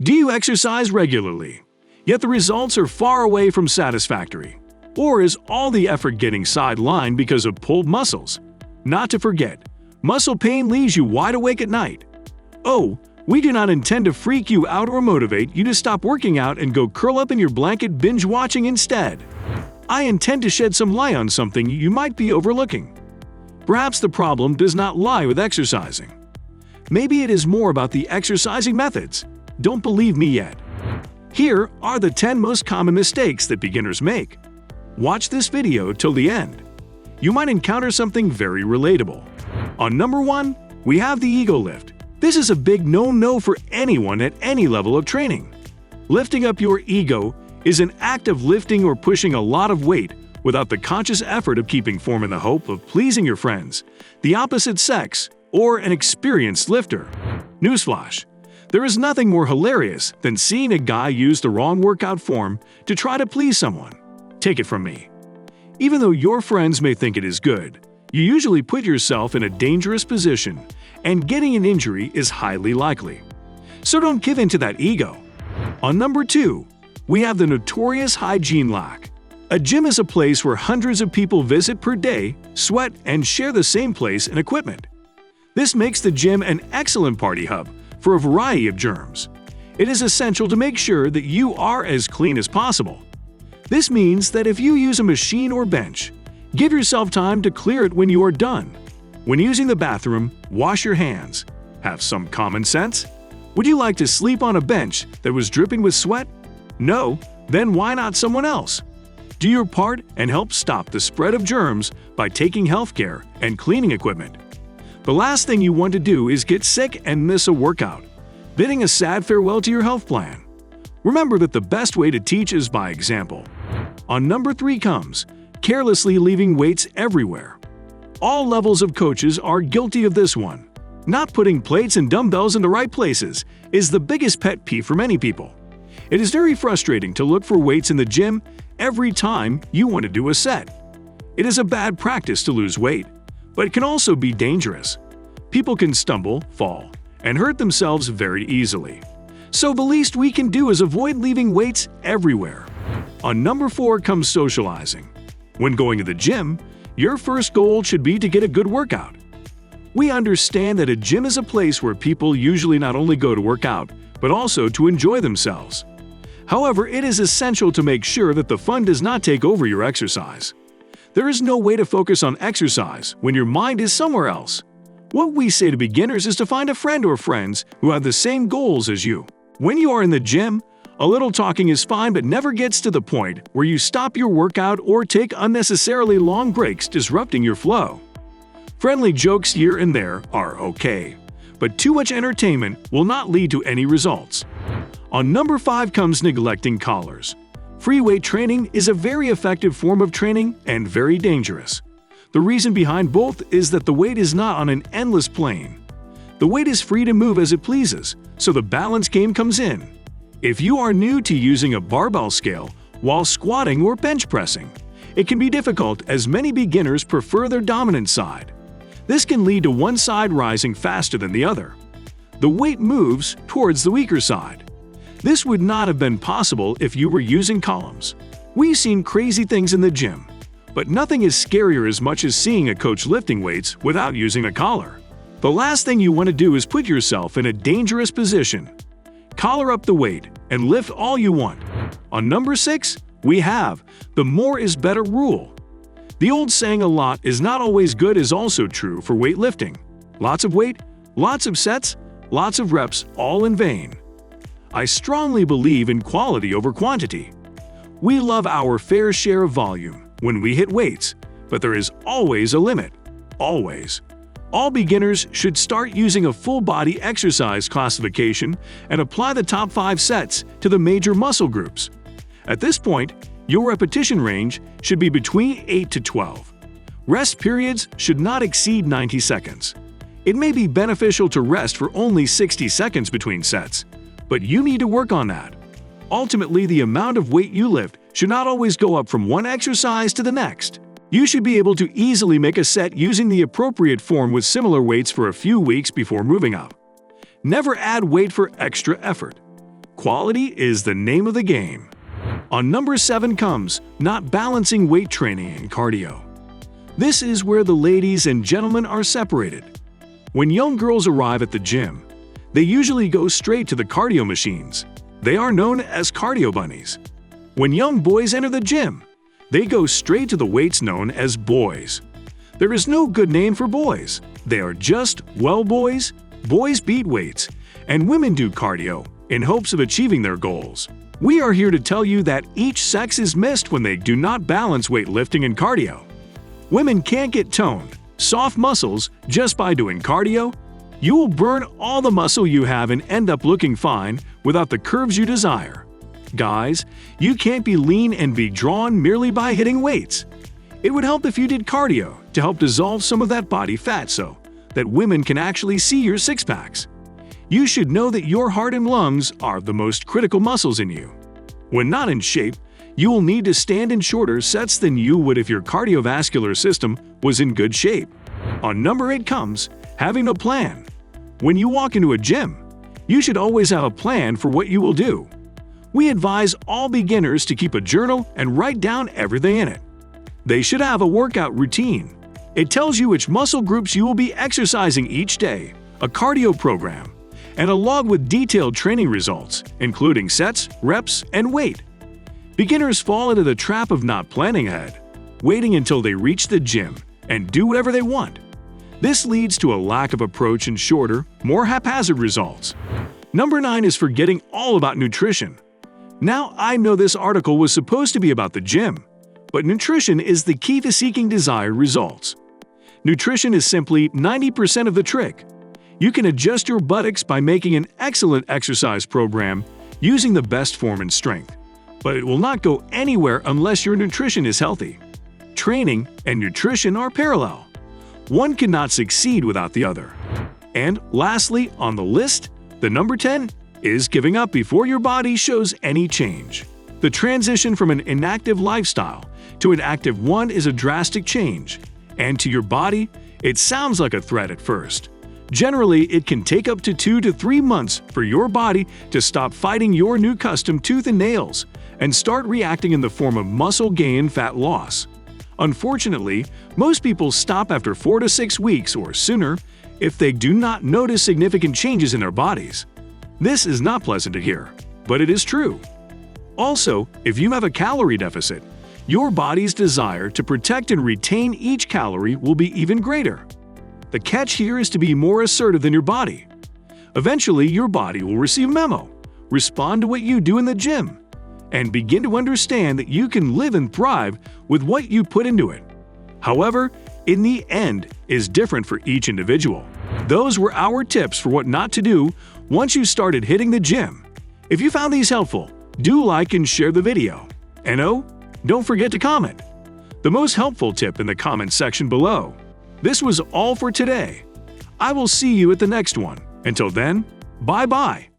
Do you exercise regularly, yet the results are far away from satisfactory? Or is all the effort getting sidelined because of pulled muscles? Not to forget, muscle pain leaves you wide awake at night. Oh, we do not intend to freak you out or motivate you to stop working out and go curl up in your blanket binge-watching instead. I intend to shed some light on something you might be overlooking. Perhaps the problem does not lie with exercising. Maybe it is more about the exercising methods. Don't believe me yet? Here are the 10 most common mistakes that beginners make. Watch this video till the end. You might encounter something very relatable. On number 1, we have the ego lift. This is a big no-no for anyone at any level of training. Lifting up your ego is an act of lifting or pushing a lot of weight without the conscious effort of keeping form in the hope of pleasing your friends, the opposite sex, or an experienced lifter. Newsflash: there is nothing more hilarious than seeing a guy use the wrong workout form to try to please someone. Take it from me. Even though your friends may think it is good, you usually put yourself in a dangerous position, and getting an injury is highly likely. So don't give in to that ego. On number 2, we have the notorious hygiene lack. A gym is a place where hundreds of people visit per day, sweat, and share the same place and equipment. This makes the gym an excellent party hub for a variety of germs. It is essential to make sure that you are as clean as possible. This means that if you use a machine or bench, give yourself time to clear it when you are done. When using the bathroom, wash your hands. Have some common sense. Would you like to sleep on a bench that was dripping with sweat? No? Then why not someone else? Do your part and help stop the spread of germs by taking healthcare and cleaning equipment. The last thing you want to do is get sick and miss a workout, bidding a sad farewell to your health plan. Remember that the best way to teach is by example. On number 3 comes carelessly leaving weights everywhere. All levels of coaches are guilty of this one. Not putting plates and dumbbells in the right places is the biggest pet peeve for many people. It is very frustrating to look for weights in the gym every time you want to do a set. It is a bad practice to lose weight, but it can also be dangerous. People can stumble, fall, and hurt themselves very easily. So the least we can do is avoid leaving weights everywhere. On number 4 comes socializing. When going to the gym, your first goal should be to get a good workout. We understand that a gym is a place where people usually not only go to work out, but also to enjoy themselves. However, it is essential to make sure that the fun does not take over your exercise. There is no way to focus on exercise when your mind is somewhere else. What we say to beginners is to find a friend or friends who have the same goals as you. When you are in the gym, a little talking is fine, but never gets to the point where you stop your workout or take unnecessarily long breaks disrupting your flow. Friendly jokes here and there are okay, but too much entertainment will not lead to any results. On number 5 comes neglecting collars. Free weight training is a very effective form of training and very dangerous. The reason behind both is that the weight is not on an endless plane. The weight is free to move as it pleases, so the balance game comes in. If you are new to using a barbell scale while squatting or bench pressing, it can be difficult as many beginners prefer their dominant side. This can lead to one side rising faster than the other. The weight moves towards the weaker side. This would not have been possible if you were using columns. We've seen crazy things in the gym, but nothing is scarier as much as seeing a coach lifting weights without using a collar. The last thing you want to do is put yourself in a dangerous position. Collar up the weight and lift all you want. On number 6, we have the more is better rule. The old saying "a lot is not always good" is also true for weightlifting. Lots of weight, lots of sets, lots of reps, all in vain. I strongly believe in quality over quantity. We love our fair share of volume when we hit weights, but there is always a limit. Always. All beginners should start using a full-body exercise classification and apply the top 5 sets to the major muscle groups. At this point, your repetition range should be between 8 to 12. Rest periods should not exceed 90 seconds. It may be beneficial to rest for only 60 seconds between sets, but you need to work on that. Ultimately, the amount of weight you lift should not always go up from one exercise to the next. You should be able to easily make a set using the appropriate form with similar weights for a few weeks before moving up. Never add weight for extra effort. quality is the name of the game. On number 7 comes not balancing weight training and cardio. This is where the ladies and gentlemen are separated. When young girls arrive at the gym, they usually go straight to the cardio machines. They are known as cardio bunnies. When young boys enter the gym, they go straight to the weights known as boys. There is no good name for boys. They are just, well, boys. Boys beat weights, and women do cardio in hopes of achieving their goals. We are here to tell you that each sex is missed when they do not balance weightlifting and cardio. Women can't get toned, soft muscles just by doing cardio. You will burn all the muscle you have and end up looking fine without the curves you desire. Guys, you can't be lean and be drawn merely by hitting weights. It would help if you did cardio to help dissolve some of that body fat so that women can actually see your six-packs. You should know that your heart and lungs are the most critical muscles in you. When not in shape, you will need to stand in shorter sets than you would if your cardiovascular system was in good shape. On number 8 comes having a plan. When you walk into a gym, you should always have a plan for what you will do. We advise all beginners to keep a journal and write down everything in it. They should have a workout routine. It tells you which muscle groups you will be exercising each day, a cardio program, and a log with detailed training results, including sets, reps, and weight. Beginners fall into the trap of not planning ahead, waiting until they reach the gym and do whatever they want. This leads to a lack of approach and shorter, more haphazard results. Number 9 is forgetting all about nutrition. Now, I know this article was supposed to be about the gym, but nutrition is the key to seeking desired results. Nutrition is simply 90% of the trick. You can adjust your buttocks by making an excellent exercise program using the best form and strength, but it will not go anywhere unless your nutrition is healthy. Training and nutrition are parallel. One cannot succeed without the other. And lastly, on the list, the number 10 is giving up before your body shows any change. The transition from an inactive lifestyle to an active one is a drastic change, and to your body, it sounds like a threat at first. Generally, it can take up to 2 to 3 months for your body to stop fighting your new custom tooth and nails and start reacting in the form of muscle gain and fat loss. Unfortunately, most people stop after 4 to 6 weeks or sooner if they do not notice significant changes in their bodies. This is not pleasant to hear, but it is true. Also, if you have a calorie deficit, your body's desire to protect and retain each calorie will be even greater. The catch here is to be more assertive than your body. Eventually, your body will receive a memo, respond to what you do in the gym, and begin to understand that you can live and thrive with what you put into it. However, in the end is different for each individual. Those were our tips for what not to do once you started hitting the gym. If you found these helpful, do like and share the video. And oh, don't forget to comment the most helpful tip in the comment section below. This was all for today. I will see you at the next one. Until then, bye-bye.